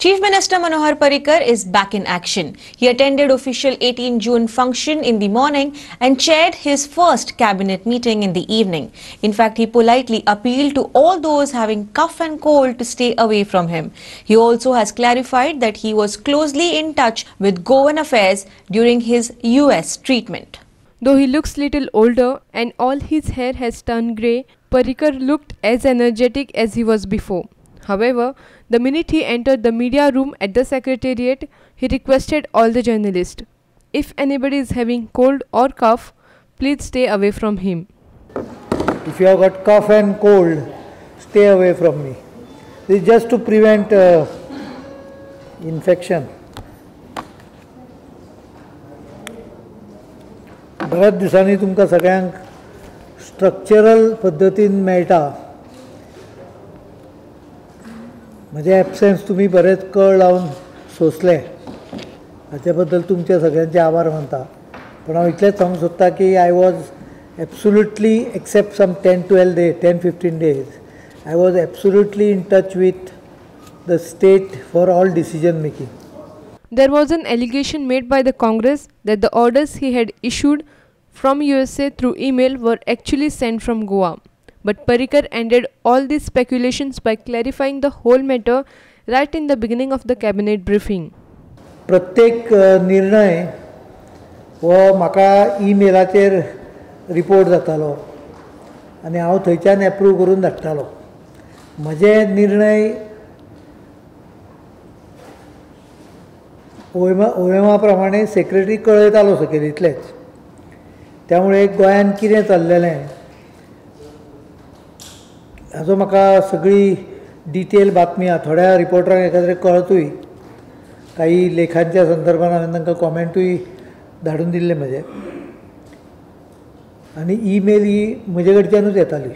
Chief Minister Manohar Parrikar is back in action. He attended official 18 June function in the morning and chaired his first cabinet meeting in the evening. In fact, he politely appealed to all those having cough and cold to stay away from him. He also has clarified that he was closely in touch with Goan affairs during his US treatment. Though he looks little older and all his hair has turned grey, Parrikar looked as energetic as he was before. However, the minute he entered the media room at the Secretariat, he requested all the journalists, if anybody is having cold or cough, please stay away from him. If you have got cough and cold, stay away from me. This is just to prevent infection. बऱ्याच दिसांनी तुमकां सगळ्यांक structural पद्दतीन मेळटा. म्हजे absence तुमी बरेच कळ लावन सोंसले, हाचे बद्दल तुमचे सगळ्यांचे आभार मानता. पण हांव इतलेंच सांगूंक सोदता की I was absolutely except some 10-12 days, 10-15 days, I was absolutely in touch with the state for all decision making. There was an allegation made by the Congress that the orders he had issued from USA through email were actually sent from Goa. But Parrikar ended all these speculations by clarifying the whole matter right in the beginning of the cabinet briefing. प्रत्येक निर्णय हो म्हाका ईमेलाचेर report जातालो आनी हांव थंयच्यान approve करून धाडटालो. म्हजे निर्णय ओएमा प्रमाणे सेक्रेटरी कळयतालो सकयल, इतलेंच. त्यामुळे गोंयान कितें चल्लेलें हाजो म्हाका सगळी डिटेल बातमी थोड्या रिपोर्टरांक एखाद्रे कळतूय. काही लेखांच्या संदर्भान हांवें तांकां कॉमेंटूय धाडून दिल्ले म्हजे, आनी ईमेल ही म्हजे कडच्यानूच येताली.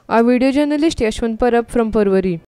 Our video journalist Yashwant Parab from Parwari.